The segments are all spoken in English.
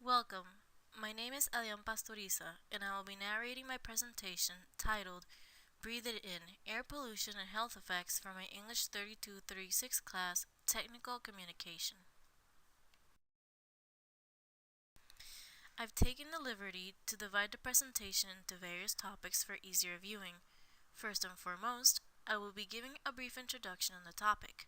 Welcome. My name is Adyam Pastoriza, and I will be narrating my presentation titled Breathe It In Air Pollution and Health Effects from my English 3236 class, Technical Communication. I've taken the liberty to divide the presentation into various topics for easier viewing. First and foremost, I will be giving a brief introduction on the topic.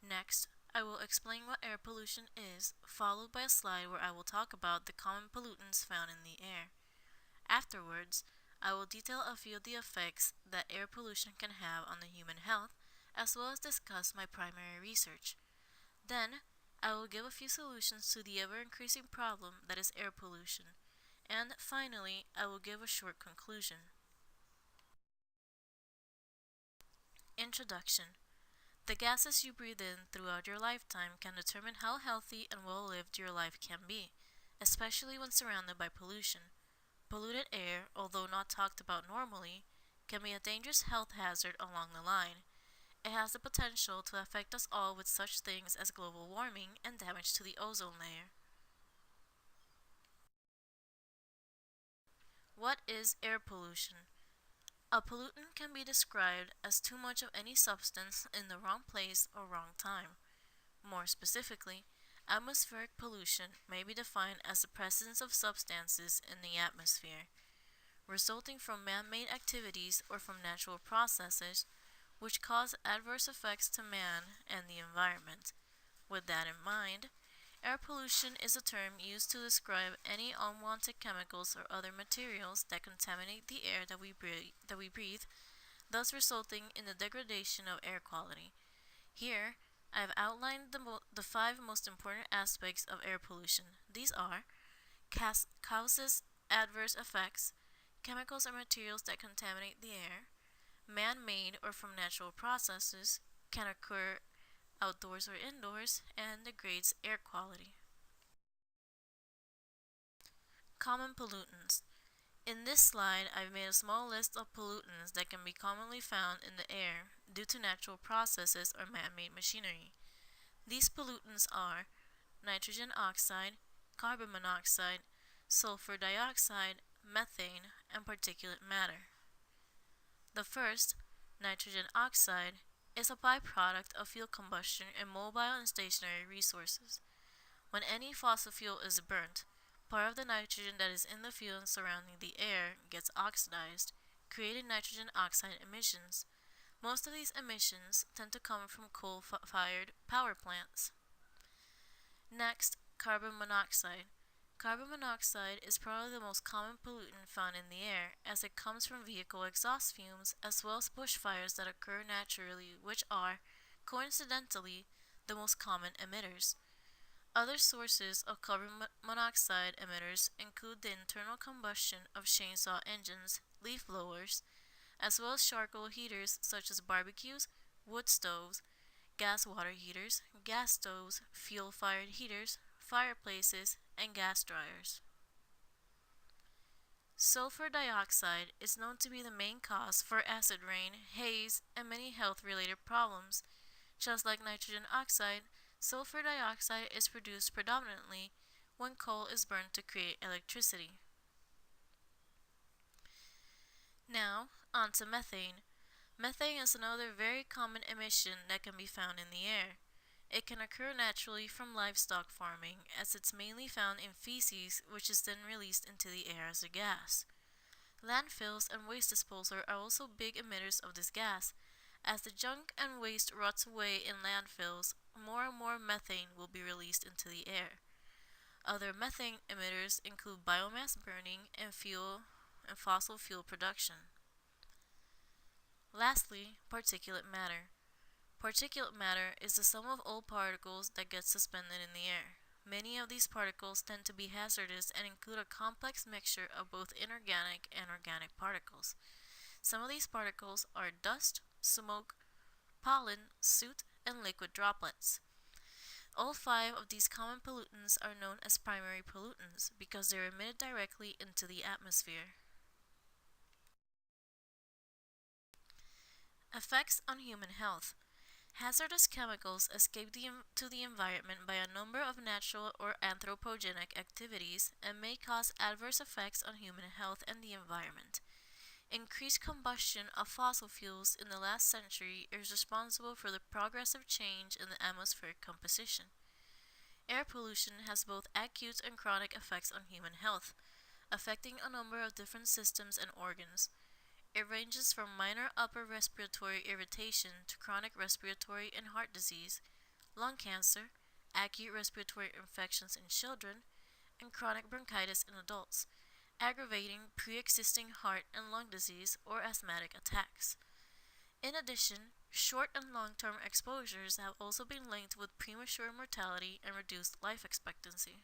Next, I will explain what air pollution is, followed by a slide where I will talk about the common pollutants found in the air. Afterwards, I will detail a few of the effects that air pollution can have on the human health, as well as discuss my primary research. Then, I will give a few solutions to the ever-increasing problem that is air pollution. And finally, I will give a short conclusion. Introduction. The gases you breathe in throughout your lifetime can determine how healthy and well-lived your life can be, especially when surrounded by pollution. Polluted air, although not talked about normally, can be a dangerous health hazard along the line. It has the potential to affect us all with such things as global warming and damage to the ozone layer. What is air pollution? A pollutant can be described as too much of any substance in the wrong place or wrong time. More specifically, atmospheric pollution may be defined as the presence of substances in the atmosphere, resulting from man-made activities or from natural processes which cause adverse effects to man and the environment. With that in mind, air pollution is a term used to describe any unwanted chemicals or other materials that contaminate the air that we breathe, thus resulting in the degradation of air quality. Here, I have outlined the five most important aspects of air pollution. These are causes, adverse effects, chemicals or materials that contaminate the air, man-made or from natural processes, can occur outdoors or indoors, and degrades air quality. Common pollutants. In this slide, I've made a small list of pollutants that can be commonly found in the air due to natural processes or man-made machinery. These pollutants are nitrogen oxide, carbon monoxide, sulfur dioxide, methane, and particulate matter. The first, nitrogen oxide, is a byproduct of fuel combustion in mobile and stationary resources. When any fossil fuel is burnt, part of the nitrogen that is in the fuel and surrounding the air gets oxidized, creating nitrogen oxide emissions. Most of these emissions tend to come from coal-fired power plants. Next, carbon monoxide. Carbon monoxide is probably the most common pollutant found in the air, as it comes from vehicle exhaust fumes as well as bushfires that occur naturally, which are, coincidentally, the most common emitters. Other sources of carbon monoxide emitters include the internal combustion of chainsaw engines, leaf blowers, as well as charcoal heaters such as barbecues, wood stoves, gas water heaters, gas stoves, fuel-fired heaters, fireplaces, and gas dryers. Sulfur dioxide is known to be the main cause for acid rain, haze, and many health-related problems. Just like nitrogen oxide, sulfur dioxide is produced predominantly when coal is burned to create electricity. Now, on to methane. Methane is another very common emission that can be found in the air. It can occur naturally from livestock farming, as it's mainly found in feces, which is then released into the air as a gas. Landfills and waste disposal are also big emitters of this gas. As the junk and waste rots away in landfills, more and more methane will be released into the air. Other methane emitters include biomass burning and fossil fuel production. Lastly, particulate matter. Particulate matter is the sum of all particles that get suspended in the air. Many of these particles tend to be hazardous and include a complex mixture of both inorganic and organic particles. Some of these particles are dust, smoke, pollen, soot, and liquid droplets. All five of these common pollutants are known as primary pollutants because they are emitted directly into the atmosphere. Effects on human health. Hazardous chemicals escape to the environment by a number of natural or anthropogenic activities and may cause adverse effects on human health and the environment. Increased combustion of fossil fuels in the last century is responsible for the progressive change in the atmospheric composition. Air pollution has both acute and chronic effects on human health, affecting a number of different systems and organs. It ranges from minor upper respiratory irritation to chronic respiratory and heart disease, lung cancer, acute respiratory infections in children, and chronic bronchitis in adults, aggravating pre-existing heart and lung disease or asthmatic attacks. In addition, short and long-term exposures have also been linked with premature mortality and reduced life expectancy.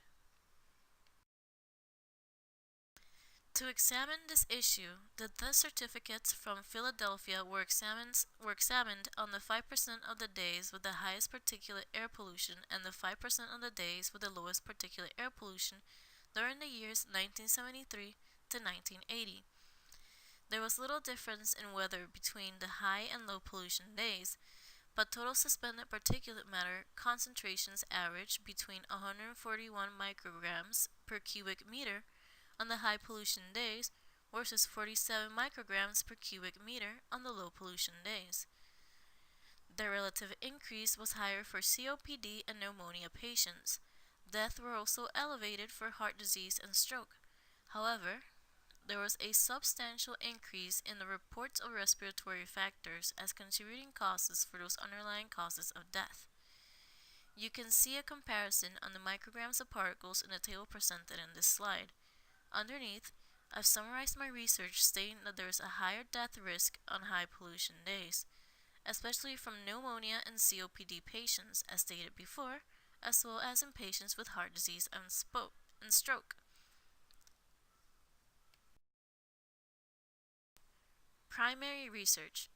To examine this issue, the death certificates from Philadelphia were examined on the 5% of the days with the highest particulate air pollution and the 5% of the days with the lowest particulate air pollution during the years 1973 to 1980. There was little difference in weather between the high and low pollution days, but total suspended particulate matter concentrations averaged between 141 micrograms per cubic meter on the high pollution days versus 47 micrograms per cubic meter on the low pollution days. The relative increase was higher for COPD and pneumonia patients. Deaths were also elevated for heart disease and stroke. However, there was a substantial increase in the reports of respiratory factors as contributing causes for those underlying causes of death. You can see a comparison on the micrograms of particles in the table presented in this slide. Underneath, I've summarized my research stating that there is a higher death risk on high pollution days, especially from pneumonia and COPD patients, as stated before, as well as in patients with heart disease and stroke. Primary research.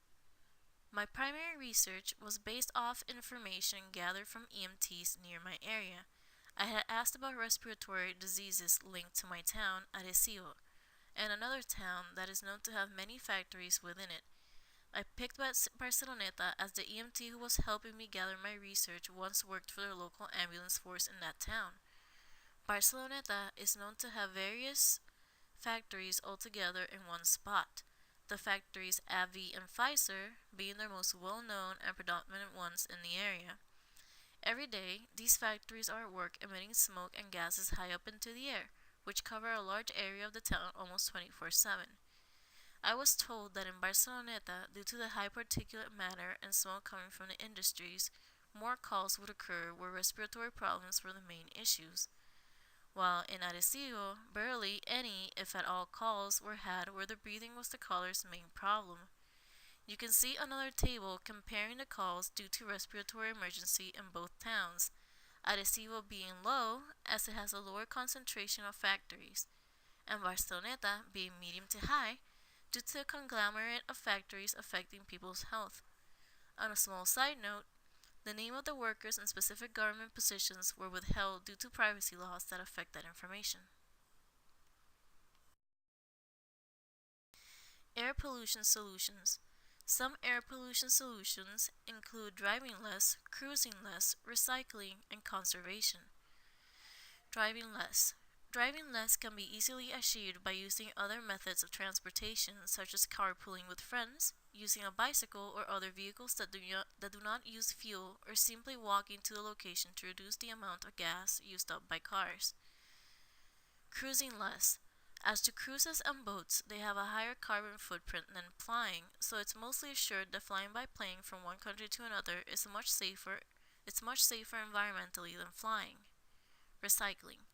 My primary research was based off information gathered from EMTs near my area. I had asked about respiratory diseases linked to my town, Arecibo, and another town that is known to have many factories within it. I picked Barceloneta as the EMT who was helping me gather my research once worked for the local ambulance force in that town. Barceloneta is known to have various factories all together in one spot. The factories AbbVie and Pfizer being their most well-known and predominant ones in the area. Every day, these factories are at work emitting smoke and gases high up into the air, which cover a large area of the town almost 24/7. I was told that in Barceloneta, due to the high particulate matter and smoke coming from the industries, more calls would occur where respiratory problems were the main issues, while in Arecibo, barely any, if at all, calls were had where the breathing was the caller's main problem. You can see another table comparing the calls due to respiratory emergency in both towns, Arecibo being low as it has a lower concentration of factories, and Barceloneta being medium to high due to a conglomerate of factories affecting people's health. On a small side note, the name of the workers in specific government positions were withheld due to privacy laws that affect that information. Air pollution solutions. Some air pollution solutions include driving less, cruising less, recycling, and conservation. Driving less. Driving less can be easily achieved by using other methods of transportation, such as carpooling with friends, using a bicycle or other vehicles that do not use fuel, or simply walking to the location to reduce the amount of gas used up by cars. Cruising less. As to cruises and boats, they have a higher carbon footprint than flying, so it's mostly assured that flying by plane from one country to another is much safer environmentally than flying. Recycling.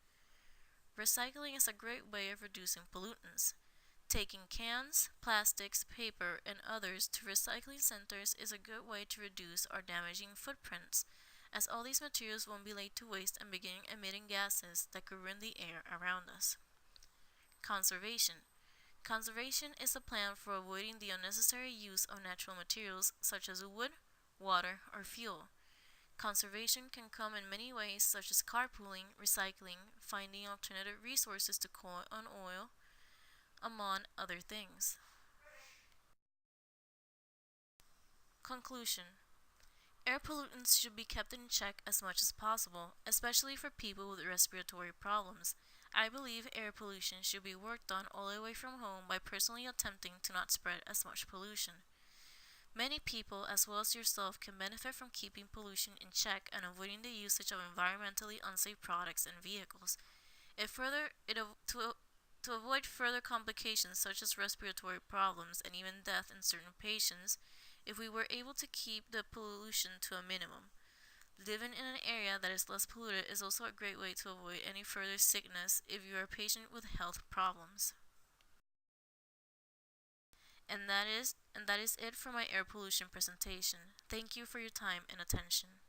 Recycling is a great way of reducing pollutants. Taking cans, plastics, paper, and others to recycling centers is a good way to reduce our damaging footprints, as all these materials won't be laid to waste and begin emitting gases that could ruin the air around us. Conservation. Conservation is a plan for avoiding the unnecessary use of natural materials such as wood, water, or fuel. Conservation can come in many ways such as carpooling, recycling, finding alternative resources to coal and oil, among other things. Conclusion. Air pollutants should be kept in check as much as possible, especially for people with respiratory problems. I believe air pollution should be worked on all the way from home by personally attempting to not spread as much pollution. Many people, as well as yourself, can benefit from keeping pollution in check and avoiding the usage of environmentally unsafe products and vehicles. To avoid further complications such as respiratory problems and even death in certain patients, if we were able to keep the pollution to a minimum. Living in an area that is less polluted is also a great way to avoid any further sickness if you are a patient with health problems. And that is it for my air pollution presentation. Thank you for your time and attention.